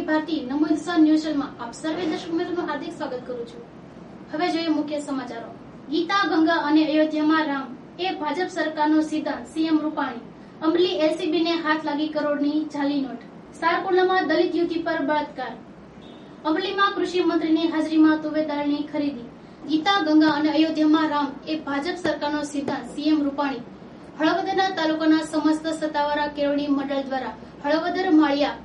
ભારતી નમો Hindustan news ચેનલમાં આપ સર્વે દર્શક મિત્રોનું હાર્દિક સ્વાગત કરું છું। હવે જોઈએ મુખ્ય સમાચારો। ગીતા ગંગા અને અયોધ્યામાં રામ એ ભાજપ સરકારનો સિદ્ધાંત। સીએમ રૂપાણી। અમલી એલસીબી ને હાથ લાગી કરોડની જાલી નોટ। સારકુંડલામાં દલિત યુવતી પર બળાત્કાર। અમલીમાં કૃષિ મંત્રીની હાજરીમાં તુવેર દાળની ખરીદી। ગીતા ગંગા અને અયોધ્યામાં રામ એ ભાજપ સરકારનો સિદ્ધાંત। સીએમ રૂપાણી। હળવદરના તાલુકાના સમસ્ત સત્તાવાળા કેળવણી મંડળ દ્વારા હળવદર માળિયા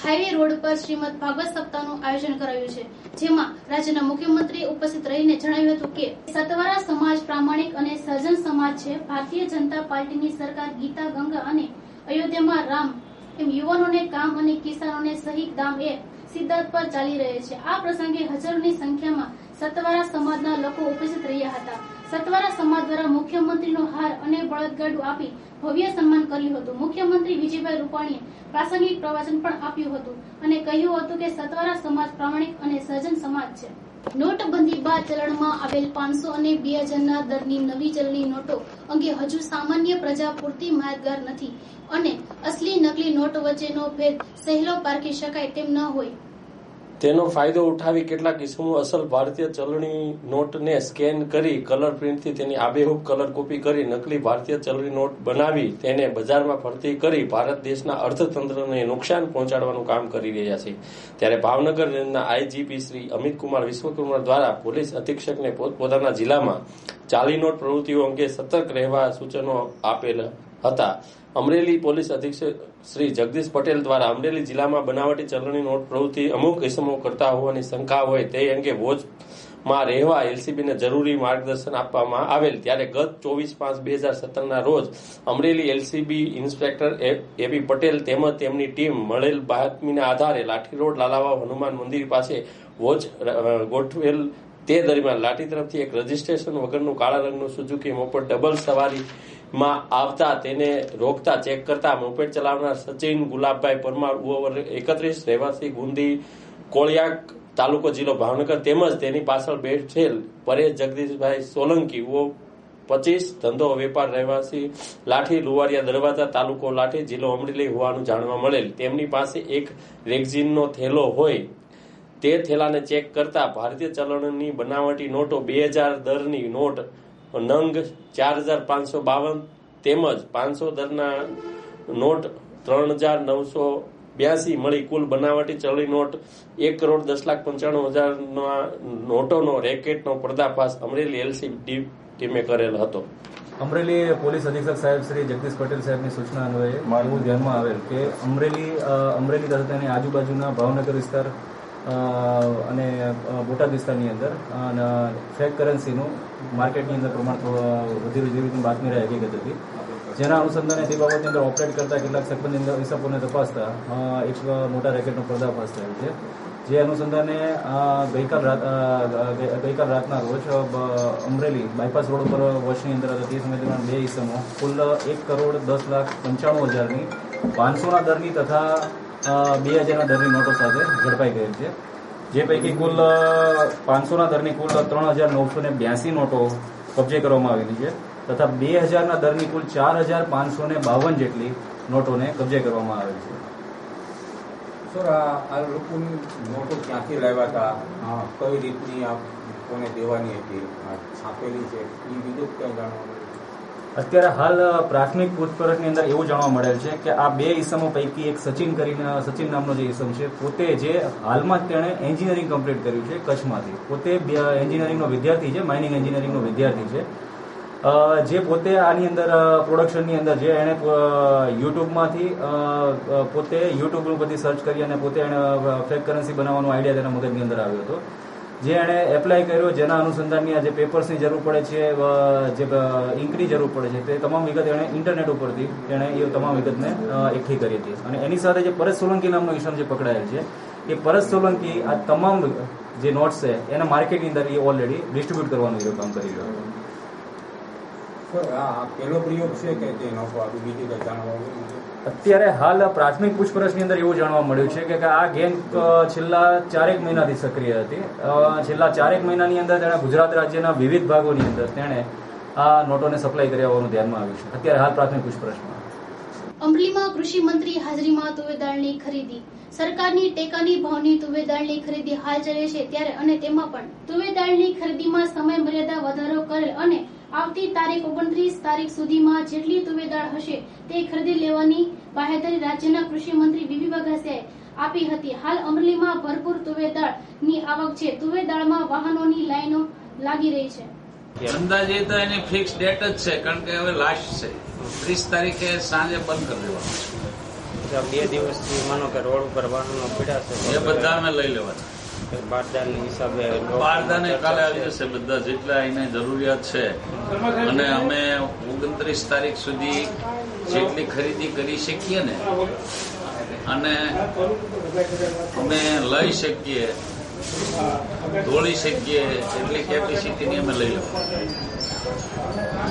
હાઈવે રોડ પર શ્રીમદ ભાગવત સપ્તાહનું આયોજન કરાયું છે, જેમાં રાજ્યના મુખ્યમંત્રીએ ઉપસ્થિત રહીને જણાવ્યું હતું કે સતવારા સમાજ પ્રામાણિક અને સજ્જન સમાજ છે। ભારતીય જનતા પાર્ટીની સરકાર ગીતા ગંગા અને અયોધ્યામાં રામ એમ યુવાનોને કામ અને કિસાનોને સહી દામ એ સિદ્ધાંત પર ચાલી રહે છે। આ પ્રસંગે હજારોની સંખ્યામાં સતવારા સમાજના લોકો ઉપસ્થિત રહ્યા હતા। સતવારા સમાજ દ્વારા મુખ્યમંત્રીનો હાર અને બળદગાડું આપી ભવ્ય સન્માન કર્યું હતું। મુખ્યમંત્રી વિજયભાઈ રૂપાણીએ પ્રાસંગિક પ્રવચન પણ આપ્યું હતું અને કહ્યું હતું કે સતવારા સમાજ પ્રામાણિક અને સજ્જન સમાજ છે। નોટબંધી બાદ ચલણમાં આવેલ 500 અને 2000ના દરની નવી ચલણી નોટો અંગે હજુ સામાન્ય પ્રજા પૂરતી માહિતગાર નથી અને અસલી નકલી નોટ વચ્ચેનો ભેદ સહેલો પારખી શકાય તેમ ન હોય। તેનો ફાયદો ઉઠાવી કેટલાક ઇસમો અસલ ભારતીય ચલણી નોટને સ્કેન કરી કલર પ્રિન્ટથી તેની આબેહૂબ કલર કોપી કરી નકલી ભારતીય ચલણી નોટ બનાવી તેને બજારમાં ફરતી કરી ભારત દેશના અર્થતંત્રને નુકસાન પહોંચાડવાનું કામ કરી રહ્યા છે। ત્યારે ભાવનગર રેન્જના આઈજીપી શ્રી અમિતકુમાર વિશ્વકુમાર દ્વારા પોલીસ અધિક્ષકને પોતપોતાના જિલ્લામાં જાલી નોટ પ્રવૃત્તિઓ અંગે સતર્ક રહેવા સૂચનો આપેલ હતા। અમરેલી પોલીસ અધિક્ષક શ્રી જગદીશ પટેલ દ્વારા અમરેલી જિલ્લામાં બનાવટી ચલણી નોટ પ્રવૃત્તિ અમુક ઇસમો કરતા હોવાની શંકા હોય તે અંગે વોચમાં રહેવા એલસીબીને જરૂરી માર્ગદર્શન આપવામાં આવેલ। ત્યારે ગત 24/5/2017ના રોજ Amreli LCB inspector AP Patel તેમજ તેમની ટીમ મળેલ બાતમીના આધારે લાઠી રોડ લાલાવાવ હનુમાન મંદિર પાસે વોચ ગોઠવેલ। તે દરમિયાન લાઠી તરફથી એક રજીસ્ટ્રેશન વગરનું કાળા રંગનું સુઝુકી મોપેડ ડબલ સવારીમાં આવતા તેને રોકતા ચેક કરતા મોપેડ ચલાવનાર સચિન ગુલાબભાઈ પરમાર ઉંમર 31 રહેવાસી ગુંદી કોળિયાક તાલુકો જિલ્લો ભાવનગર તેમજ તેની પાછળ બેઠેલ પરેશ જગદીશભાઈ સોલંકી 25 ધંધો વેપાર રહેવાસી લાઠી લુવારિયા દરવાજા તાલુકો લાઠી જિલ્લો અમરેલી હોવાનું જાણવા મળેલ। તેમની પાસે એક રેક્ઝિનનો થેલો હોય તે થેલાને ચેક કરતા ભારતીય ચલણની બનાવટી નોટો 2000 દરની નોટ નંગ 4552 તેમજ 500 દરના નોટ 3982 મળી કુલ બનાવટી ચલણી નોટ 1,10,95,000 નોટોનો રેકેટનો પર્દાફાશ અમરેલી એલસીબી ટીમે કરેલ હતો। અમરેલી પોલીસ અધિક્ષક સાહેબ શ્રી જગદીશ પટેલ સાહેબની સૂચના અન્વયે એવું ધ્યાનમાં આવેલ કે અમરેલી તથા તેની આજુબાજુના ભાવનગર વિસ્તાર અને બોટાદ વિસ્તારની અંદર ફેક કરન્સીનું માર્કેટની અંદર પ્રમાણ વધી રહ્યું બાતમી હકીકત હતી, જેના અનુસંધાને તે બાબતની અંદર ઓપરેટ કરતા કેટલાક સંબંધિત ઇસમોને તપાસતા એક મોટા રેકેટનો પર્દાફાશ થયો છે। જે અનુસંધાને ગઈકાલ રાતના રોજ અમરેલી બાયપાસ રોડ ઉપર વોચની અંદર હતા તે સમય દરમિયાન 2 ઇસમો કુલ 1,10,95,000ની 500ના દરની તથા 2000ના દરની નોટો સાથે ઝડપાઈ ગયેલ છે। જે પૈકી કુલ 500ના દરની કુલ 3,982 નોટો કબજે કરવામાં આવેલી છે તથા 2000ના દરની કુલ 4,552 જેટલી નોટોને કબજે કરવામાં આવેલ છે। સર, આ લોકોની નોટો ક્યાંથી લાવ્યા હતા, કઈ રીતની આ કોને દેવાની હતી, છાપેલી છે, એ વિગત ક્યાં જાણવા મળે? અત્યારે હાલ પ્રાથમિક પૂછપરછની અંદર એવું જાણવા મળેલ છે કે આ 2 ઇસમો પૈકી એક સચિન નામનો જે ઇસમ છે પોતે જે હાલમાં જ તેણે એન્જિનિયરિંગ કમ્પ્લીટ કર્યું છે કચ્છમાંથી, પોતે એન્જિનિયરિંગનો વિદ્યાર્થી છે, માઇનિંગ એન્જિનિયરિંગનો વિદ્યાર્થી છે, જે પોતે આની અંદર પ્રોડક્શનની અંદર જે એણે યુટ્યુબમાંથી પોતે યુટ્યુબ પરથી સર્ચ કરી અને પોતે એણે ફેક કરન્સી બનાવવાનો આઈડિયા તેના મગજની અંદર આવ્યો હતો, જે એણે એપ્લાય કર્યો, જેના અનુસંધાનની જે પેપર્સની જરૂર પડે છે, જે ઇન્કની જરૂર પડે છે, તે તમામ વિગત એણે ઇન્ટરનેટ ઉપરથી એણે એ તમામ વિગતને એકઠી કરી હતી। અને એની સાથે જે પરેશ સોલંકી નામનો ઇસમ જે પકડાયેલ છે એ પરેશ સોલંકી આ તમામ જે નોટ્સ છે એના માર્કેટની અંદર એ ઓલરેડી ડિસ્ટ્રીબ્યુટ કરવાનું કામ કરી રહ્યો હતો। આ પહેલો પ્રયોગ છે કે જે નોટો આપી બીજી કઈ જાણવા મળ્યું? અત્યારે હાલ પ્રાથમિક પૂછપરછની અંદર એવું જાણવા મળ્યું છે કે આ ગેંગ છેલ્લા 4 મહિનાથી સક્રિય હતી। છેલ્લા 4 મહિનાની અંદર તેણે ગુજરાત રાજ્યના વિવિધ ભાગોની અંદર તેણે આ નોટોને સપ્લાય કર્યા હોવાનું ધ્યાનમાં આવ્યું છે અત્યારે હાલ પ્રાથમિક પૂછપરછમાં। અમરેલીમાં કૃષિ મંત્રી હાજરીમાં તુવેર દાળની ખરીદી. સરકારની ટેકાની ભાવની તુવેર દાળની ખરીદી હાલ ચાલે છે ત્યારે અને તેમાં પણ તુવેર દાળની ખરીદીમાં સમય મર્યાદા વધારો કરેલ અને આવતી તારીખ 29 તારીખ સુધીમાં જેટલી તુવેર દાળ હશે તે ખરીદી લેવાની બાહેધરી રાજ્યના કૃષિ મંત્રી વીવી વઘાસિયાએ આપી હતી. હાલ અમરેલીમાં ભરપૂર તુવેર દાળની આવક છે. તુવેર દાળમાં વાહનોની લાઈનો લાગી રહી છે. અંદાજે તો એની ફિક્સ ડેટ જ છે, કારણ કે હવે લાસ્ટ છે. 30 તારીખે સાંજે બંધ કરી દેવાનું છે. 2 દિવસથી માનો કે રોડ ઉપર વાહનો પડ્યા છે, એ બધા અમે લઈ લેવાના. બારદાનની હિસાબે બારદાને કાલે આવી જશે બધા જેટલા એને જરૂરિયાત છે, અને અમે 29 તારીખ સુધી જેટલી ખરીદી કરી શકીએ ને અને અમે લઈ શકીએ, દોડી શકીએ એટલી કેપેસિટીની અમે લઈ લેવાનું.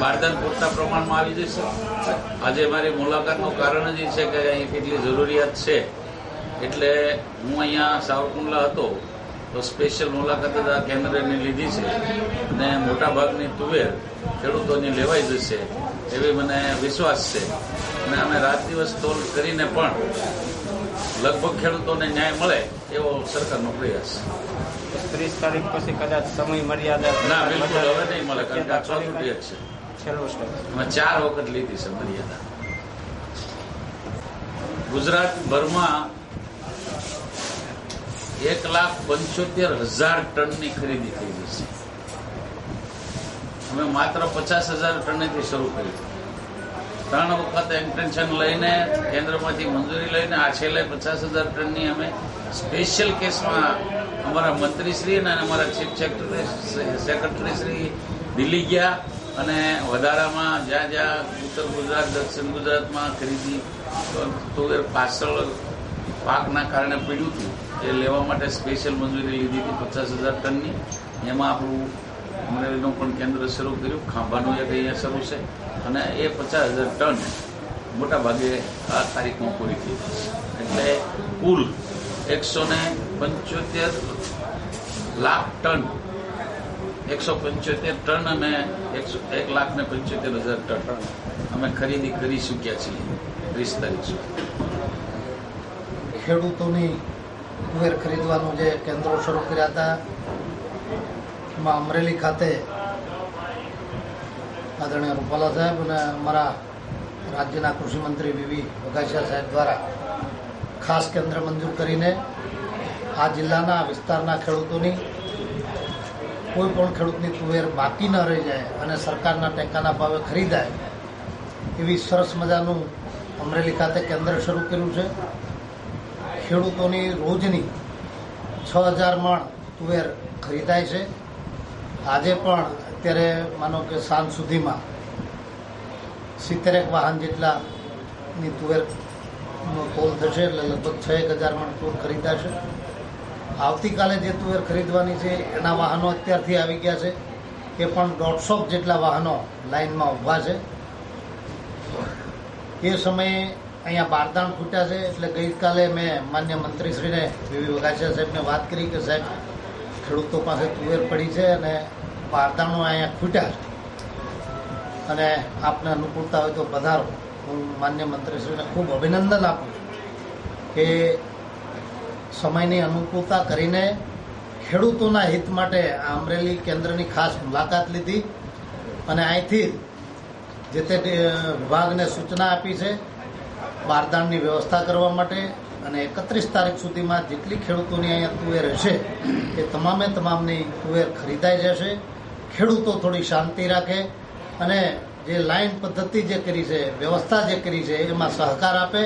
બારદાન પૂરતા પ્રમાણમાં આવી જશે. આજે મારી મુલાકાતનું કારણ જ એ છે કે અહીં કેટલી જરૂરિયાત છે, એટલે હું અહીંયા સાવરકુંડલા હતો તો સ્પેશિયલ મુલાકાત આ કેન્દ્રની લીધી છે, અને મોટાભાગની તુવેર ખેડૂતોની લેવાઈ જશે એવી મને વિશ્વાસ છે. અને અમે રાત દિવસ તોલ કરીને પણ લગભગ ખેડૂતોને ન્યાય મળે એવો સરકારનો પ્રયાસ. 30 તારીખ પછી કદાચ સમય મર્યાદા ના, બિલકુલ હવે નહીં મળે, કારણ કે આ ચોથું ડેટ છે. છેલ્લો સ્ટેપ અમે 4 વખત લીધી છે મર્યાદા. ગુજરાતભરમાં 1,75,000 ટનની ખરીદી થઈ ગઈ છે. અમે માત્ર 50,000 ટનેથી શરૂ કરી. 3 વખત ઇન્ટેન્શન લઈને કેન્દ્રમાંથી મંજૂરી લઈને આ છેલ્લે 50,000 ટનની અમે સ્પેશિયલ કેસમાં અમારા મંત્રીશ્રી અને અમારા ચીફ સેક્રેટરી શ્રી દિલ્હી ગયા, અને વધારામાં જ્યાં જ્યાં ઉત્તર ગુજરાત, દક્ષિણ ગુજરાતમાં ખરીદી તુવેર પાછળ પાકના કારણે પીડ્યું હતું એ લેવા માટે સ્પેશિયલ મંજૂરી લીધી હતી 50,000 ટનની. એમાં આપણું અમરેલીનું પણ કેન્દ્ર શરૂ કર્યું, ખાંભાનું એક અહીંયા શરૂ છે, અને એ 50,000 ટન મોટાભાગે આ તારીખમાં પૂરી થઈ ગઈ છે. એટલે કુલ 175 લાખ ટન, 175 ટન અને 1,75,000 ટન અમે ખરીદી કરી ચૂક્યા છીએ 30 તારીખ સુધી. ખેડૂતોની તુવેર ખરીદવાનું જે કેન્દ્રો શરૂ કર્યા હતા એમાં અમરેલી ખાતે આદરણીય રૂપાલા સાહેબ અને અમારા રાજ્યના કૃષિ મંત્રી વીવી વઘાસિયા સાહેબ દ્વારા ખાસ કેન્દ્ર મંજૂર કરીને આ જિલ્લાના વિસ્તારના ખેડૂતોની કોઈ પણ ખેડૂતની તુવેર બાકી ન રહી જાય અને સરકારના ટેકાના ભાવે ખરીદાય એવી સરસ મજાનું અમરેલી ખાતે કેન્દ્ર શરૂ કર્યું છે. ખેડૂતોની રોજની 6,000 મણ તુવેર ખરીદાય છે. આજે પણ અત્યારે માનો કે સાંજ સુધીમાં 70 વાહન જેટલાની તુવેરનો તોલ થશે, એટલે લગભગ 6,000 મણ તુવેર ખરીદાશે. આવતીકાલે જે તુવેર ખરીદવાની છે એના વાહનો અત્યારથી આવી ગયા છે. એ પણ 150 જેટલા વાહનો લાઇનમાં ઊભા છે. એ સમયે અહીંયા બારદાણ ફૂટ્યા છે, એટલે ગઈકાલે મેં માન્ય મંત્રીશ્રીને વીવી વઘાસિયા સાહેબને વાત કરી કે સાહેબ ખેડૂતો પાસે તુવેર પડી છે અને બારદાણો અહીંયા ફૂટ્યા છે અને આપને અનુકૂળતા હોય તો પધારો. હું માન્ય મંત્રીશ્રીને ખૂબ અભિનંદન આપું છું કે સમયની અનુકૂળતા કરીને ખેડૂતોના હિત માટે આ અમરેલી કેન્દ્રની ખાસ મુલાકાત લીધી અને અહીંથી જે તે વિભાગને સૂચના આપી છે બારદાણની વ્યવસ્થા કરવા માટે, અને 31 તારીખ સુધીમાં જેટલી ખેડૂતોની અહીંયા તુવેર હશે એ તમામની તુવેર ખરીદાઈ જશે. ખેડૂતો થોડી શાંતિ રાખે અને જે લાઈન પદ્ધતિ જે કરી છે, વ્યવસ્થા જે કરી છે એમાં સહકાર આપે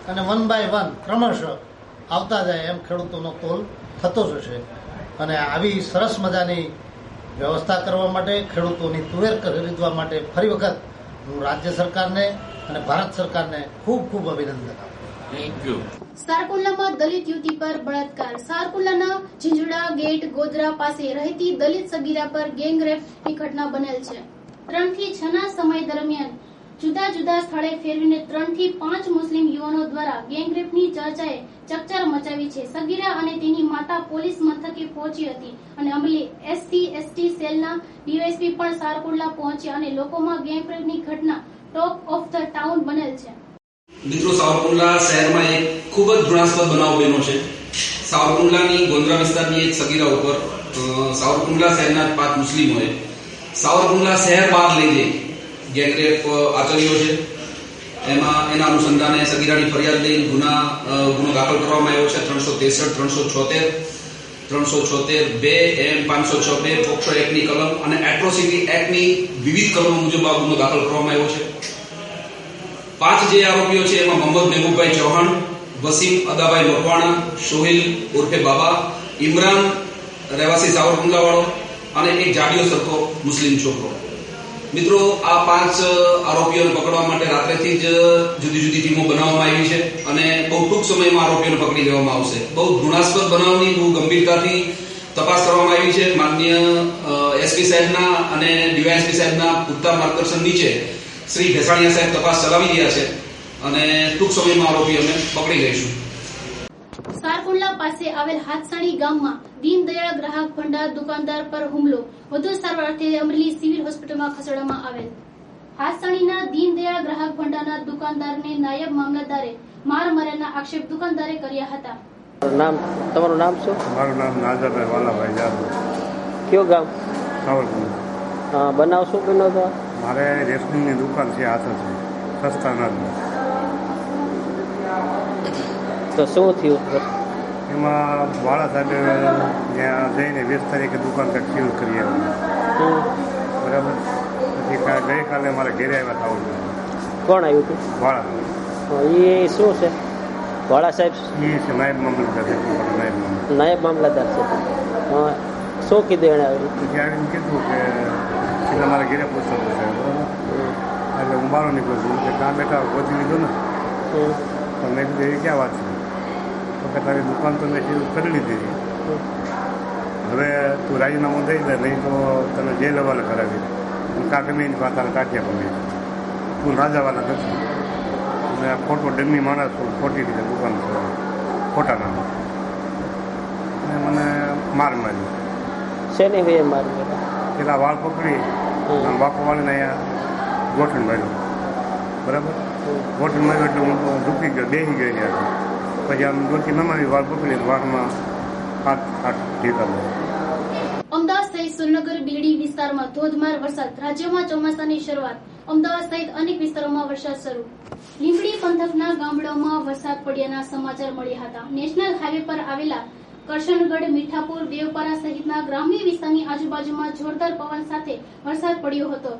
અને 1 by 1 ક્રમશઃ આવતા જાય એમ ખેડૂતોનો તોલ થતો જશે. અને આવી સરસ મજાની વ્યવસ્થા કરવા માટે, ખેડૂતોની તુવેર ખરીદવા માટે ફરી વખત હું રાજ્ય સરકારને અને ભારત સરકારને ખૂબ ખૂબ અભિનંદન આપું. Thank you. સારકુંડલામાં દલિત યુવતી પર બળાત્કાર. સારકુંડલાના ઝીંઝુડા ગેટ ગોધરા પાસે રહેતી દલિત સગીરા પર ગેંગરેપની ઘટના બનેલ છે. 3 થી 6 ના સમય દરમિયાન જુદા જુદા સ્થળે ફેરવીને 3 થી 5 મુસ્લિમ યુવાનો દ્વારા ગેંગરેપની ચર્ચાએ ચકચાર મચાવી છે. સગીરા અને તેની માતા પોલીસ મથકે પહોંચી હતી અને અમલી SC/ST સેલના ડીવાયએસપી પણ સારકુંડલા પહોંચ્યા અને લોકોમાં ગેંગરેપની ઘટના ટોક ઓફ ધ ટાઉન બનેલ છે. મિત્રો, સાવરકુંડલા શહેરમાં એક ખૂબ જ ઘૃણાસ્પદ બનાવ બન્યો છે. સાવરકુંડલાની ગોંદરા વિસ્તારની એક સગીરા ઉપર સાવરકુંડલા શહેરના 5 મુસ્લિમોએ સાવરકુંડલા શહેર બહાર લઈ જઈ ગેંગરેપ આચર્યો છે. એમાં એના અનુસંધાને સગીરાની ફરિયાદ લઈને ગુનો દાખલ કરવામાં આવ્યો છે. 363, 376, 2 M 506 પોક્સો એક્ટની કલમ અને એટ્રોસિટી એક્ટની વિવિધ કલમો મુજબ આ ગુનો દાખલ કરવામાં આવ્યો છે. 5 જે આરોપીઓ છે એમાં મોહમ્મદ મહેબૂબભાઈ ચૌહાણ, વસીમ અદાભાઈ મકવાણા, સોહિલ ઉર્ફે બાબા, ઇમરાન રહેવાસી સાવરકુંડલા વાળો અને એક જાડિયો સરખો મુસ્લિમ છોકરો. મિત્રો, આ 5 આરોપીઓને પકડવા માટે રાત્રેથી જ જુદી જુદી ટીમો બનાવવામાં આવી છે અને બહુ ટૂંક સમયમાં આરોપીઓને પકડી લેવામાં આવશે. બહુ ઘૃણાસ્પદ બનાવની બહુ ગંભીરતાથી તપાસ કરવામાં આવી છે. માનનીય એસપી સાહેબના અને ડીવાયએસપી સાહેબના પૂરતા માર્ગદર્શન નીચે શ્રી ભેસાણીયા સાહેબ તપાસ ચલાવી રહ્યા છે અને ટૂંક સમયમાં આરોપીઓને પકડી લઈશું. સારકુંડલા પાસે આવેલ હાથસાણી ગામમાં દીનદયાળ ગ્રાહક ભંડાર દુકાનદાર પર હુમલો. વધુ સારવાર અર્થે અમરેલી સિવિલ હોસ્પિટલમાં ખસેડવામાં આવેલ. હાથસાણીના દીનદયાળ ગ્રાહક ભંડારના દુકાનદારને નાયબ મામલતદારે માર માર્યાના આક્ષેપ દુકાનદારે કર્યા હતા. તમારું નામ શું? મારું નામ નાઝરભાઈ વાલાભાઈ જાદવ. કયો ગામ? સાવરકુંડલા. બનાવ શું બન્યો હતો? મારે રેશમિંગની દુકાન છે હાથ છે સસ્તા નાદમાં. તો શું થયું? એમાં વાળા સાહેબે ત્યાં જઈને 20 તારીખે દુકાન કંઈક સીલ કરી આવ્યા. બરાબર. પછી ગઈકાલે મારા ઘેરે આવ્યા થાવું. કોણ આવ્યું હતું? વાળા. એ શું છે વાળા સાહેબ? એ છે નાયબ મામલતદાર છે. નાયબ મામલતદાર છે. શું કીધું એને આવ્યું? પછી આવીને કીધું કે સીધા મારા ઘેરે પૂછતું છે. એટલે હું બહાર નીકળું છું કે ત્યાં બેઠા પહોંચી લીધું ને તો મેં કીધું એવી ક્યાં વાત છે? તો કે તારી દુકાન તો મેં સીધું કરી લીધી. હવે તું રાજીનામું દઈ દે, નહીં તો તને જેલ હવાલે કરાવી. કાં ગમે એની વાત તારે કાઢ્યા પણ તું ના જવાના નથી. અને આ ખોટો ડમી માણસ ખોટી રીતે દુકાન ખોટા નામ અને મને માર માર્યો. શેની ભાઈ માર માર્યો? પેલા વાળ પકડી બાપા વાળીને અહીંયા ગોઠણ માર્યું. બરાબર. ગોઠણ માર્યું એટલે હું ઝૂકી ગયો, બેસી ગયો ત્યાં. પછી આમ ડોકી નમાવી વાળ પકડી વાળમાં હાથ ઢીકા. અમદાવાદ સહિત સુરનગર બિલડી વિસ્તારમાં ધોધમાર વરસાદ. રાજ્યમાં ચોમાસાની શરૂઆત. અમદાવાદ સહિત અનેક વિસ્તારોમાં વરસાદ શરૂ. લીંબડી પંથકના ગામડાઓમાં વરસાદ પડ્યાના સમાચાર મળ્યા હતા. નેશનલ હાઈવે પર આવેલા કરશનગઢ, મીઠાપુર, દેવપારા સહિતના ગ્રામ્ય વિસ્તારની આજુબાજુમાં જોરદાર પવન સાથે વરસાદ પડ્યો હતો.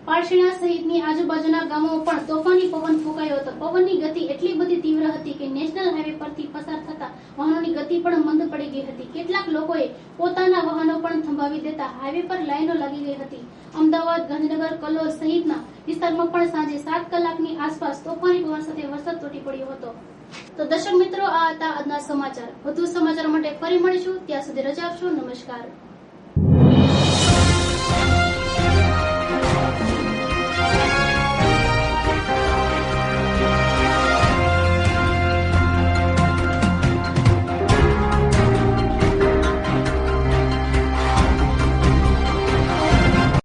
પારશીણા સહિતની આજુબાજુના ગામોમાં પણ તોફાની પવન ફૂંકાયો હતો. પવનની ગતિ એટલી બધી તીવ્ર હતી કે નેશનલ હાઈવે પરથી પસાર થતા વાહનોની ગતિ પણ મંદ પડી ગઈ હતી. કેટલાક લોકોએ પોતાના વાહનો પણ થંભાવી દેતા હાઈવે પર લાઈનો લાગી ગઈ હતી. અમદાવાદ, ગાંધીનગર, કલોલ સહિતના વિસ્તારમાં પણ સાંજે 7 કલાકની આસપાસ તોફાની પવન સાથે વરસાદ તૂટી પડ્યો હતો. તો દર્શક મિત્રો, આ હતા આજના સમાચાર. વધુ સમાચાર માટે ફરી મળીશું. ત્યાં સુધી રજા આપશો. નમસ્કાર.